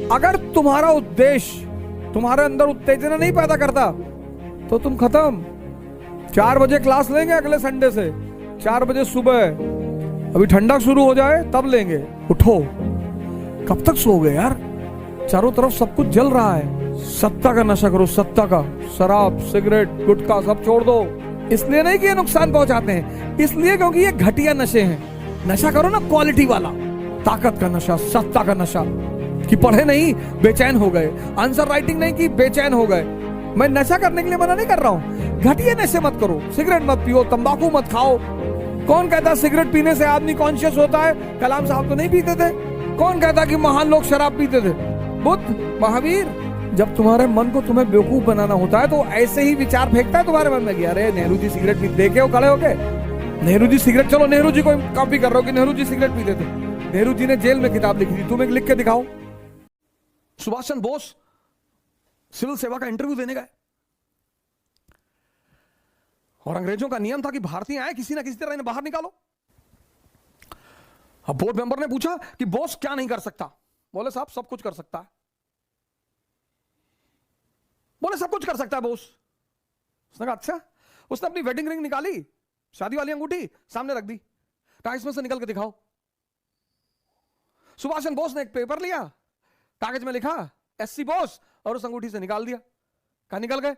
अगर तुम्हारा उद्देश्य तुम्हारे अंदर उत्तेजना नहीं पैदा करता तो तुम खत्म। 4 बजे क्लास लेंगे अगले संडे से, 4 बजे सुबह, अभी ठंडा शुरू हो जाए तब लेंगे। उठो, कब तक सोओगे यार? चारों तरफ सब कुछ जल रहा है। सत्ता का नशा करो, सत्ता का। शराब, सिगरेट, गुटखा सब छोड़ दो। इसलिए नहीं कि ये नुकसान पहुंचाते हैं, इसलिए क्योंकि ये घटिया नशे हैं। नशा करो ना क्वालिटी वाला, ताकत का नशा, सत्ता का नशा। कि पढ़े नहीं बेचैन हो गए, आंसर राइटिंग नहीं की बेचैन हो गए। मैं नशा करने के लिए मना नहीं कर रहा हूं, घटिया नशे मत करो। सिगरेट मत पियो, तंबाकू मत खाओ। कौन कहता सिगरेट पीने से आदमी कॉन्शियस होता है? कलाम साहब तो नहीं पीते थे। कौन कहता कि महान लोग शराब पीते थे? बुद्ध, महावीर। जब तुम्हारे मन को तुम्हें बेवकूफ बनाना होता है तो ऐसे ही विचार फेंकता है तुम्हारे मन में कि अरे नेहरू जी सिगरेट पी, देखे हो खड़े होके नेहरू जी सिगरेट, चलो नेहरू जी को कॉपी कर रहे हो कि नेहरू जी सिगरेट पीते थे। नेहरू जी ने जेल में किताब लिखी थी, तुम एक लिख के दिखाओ। सुभाष चंद्र बोस सिविल सेवा का इंटरव्यू देने गए और अंग्रेजों का नियम था कि भारतीय आए किसी ना किसी तरह इन्हें बाहर निकालो। अब बोर्ड मेंबर ने पूछा कि बोस क्या नहीं कर सकता? बोले साहब सब कुछ कर सकता है। बोले सब कुछ कर सकता है बोस। उसने कहा अच्छा। उसने अपनी वेडिंग रिंग निकाली, शादी वाली अंगूठी सामने रख दी, कहा इसमें से निकल के दिखाओ। सुभाष चंद्र बोस ने एक पेपर लिया, कागज में लिखा एससी बोस और उस अंगूठी से निकाल दिया। कहा निकल गए।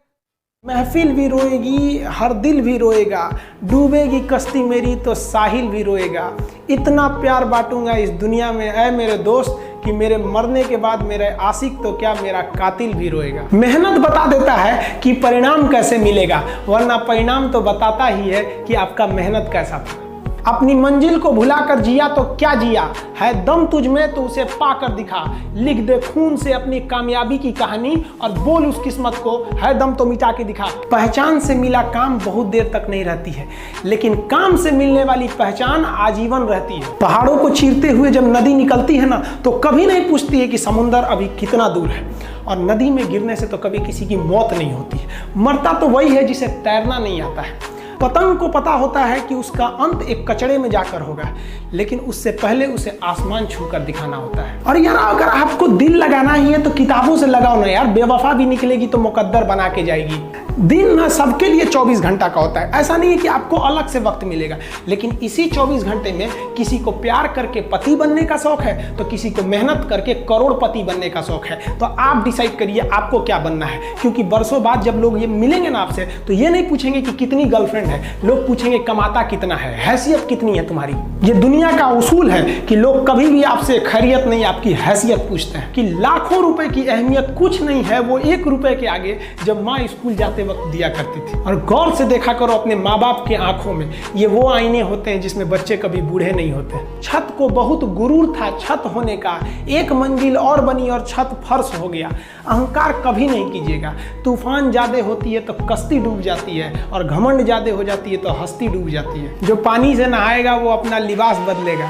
महफिल भी रोएगी, हर दिल भी रोएगा, डूबेगी कश्ती मेरी तो साहिल भी रोएगा। इतना प्यार बांटूंगा इस दुनिया में ऐ मेरे दोस्त कि मेरे मरने के बाद मेरे आशिक तो क्या मेरा कातिल भी रोएगा। मेहनत बता देता है कि परिणाम कैसे मिलेगा, वरना परिणाम तो बताता ही है कि आपका मेहनत कैसा था। अपनी मंजिल को भुलाकर जिया तो क्या जिया, है दम तुझ में तो उसे पाकर दिखा। लिख दे खून से अपनी कामयाबी की कहानी और बोल उस किस्मत को, है दम तो मिटा के दिखा। पहचान से मिला काम बहुत देर तक नहीं रहती है, लेकिन काम से मिलने वाली पहचान आजीवन रहती है। पहाड़ों को चीरते हुए जब नदी निकलती है ना, तो कभी नहीं पूछती है कि समुंदर अभी कितना दूर है। और नदी में गिरने से तो कभी किसी की मौत नहीं होती है, मरता तो वही है जिसे तैरना नहीं आता है। पतंग को पता होता है कि उसका अंत एक कचड़े में जाकर होगा, लेकिन उससे पहले उसे आसमान छूकर दिखाना होता है। और यार अगर आपको दिल लगाना ही है तो किताबों से लगाओ ना यार, बेवफा भी निकलेगी तो मुकद्दर बना के जाएगी। दिन ना सबके लिए 24 घंटा का होता है, ऐसा नहीं है कि आपको अलग से वक्त मिलेगा, लेकिन इसी 24 घंटे में किसी को प्यार करके पति बनने का शौक है तो किसी को मेहनत करके करोड़पति बनने का शौक है। तो आप डिसाइड करिए आपको क्या बनना है, क्योंकि बरसों बाद जब लोग ये मिलेंगे ना आपसे तो ये नहीं पूछेंगे कि कितनी गर्लफ्रेंड है, लोग पूछेंगे कमाता कितना है, हैसियत कितनी है तुम्हारी। ये दुनिया का उसूल है कि लोग कभी भी आपसे खैरियत नहीं आपकी हैसियत पूछते हैं। कि लाखों रुपए की अहमियत कुछ नहीं है वो 1 रुपए के आगे जब माँ स्कूल जाते वक्त दिया करती थी। और गौर से देखा करो अपने माँ बाप के आंखों में, ये वो आईने होते हैं जिसमें बच्चे कभी बूढ़े नहीं होते। छत को बहुत गुरूर था छत होने का, 1 मंजिल और बनी और छत फर्श हो गया। अहंकार कभी नहीं कीजिएगा, तूफान ज्यादा होती है तो कश्ती डूब जाती है और घमंड ज्यादा हो जाती है तो हस्ती डूब जाती है। जो पानी से नहाएगा वो अपना लिबास बदलेगा,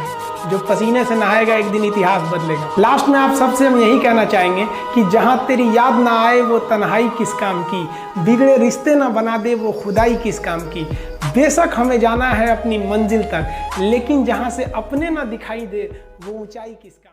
जो पसीने से नहाएगा एक दिन इतिहास बदलेगा। लास्ट में आप सबसे हम यही कहना चाहेंगे कि जहां तेरी याद ना आए वो तन्हाई किस काम की, बिगड़े रिश्ते ना बना दे वो खुदाई किस काम की। बेशक हमें जाना है अपनी मंजिल तक, लेकिन जहां से अपने ना दिखाई दे वो ऊंचाई किस काम।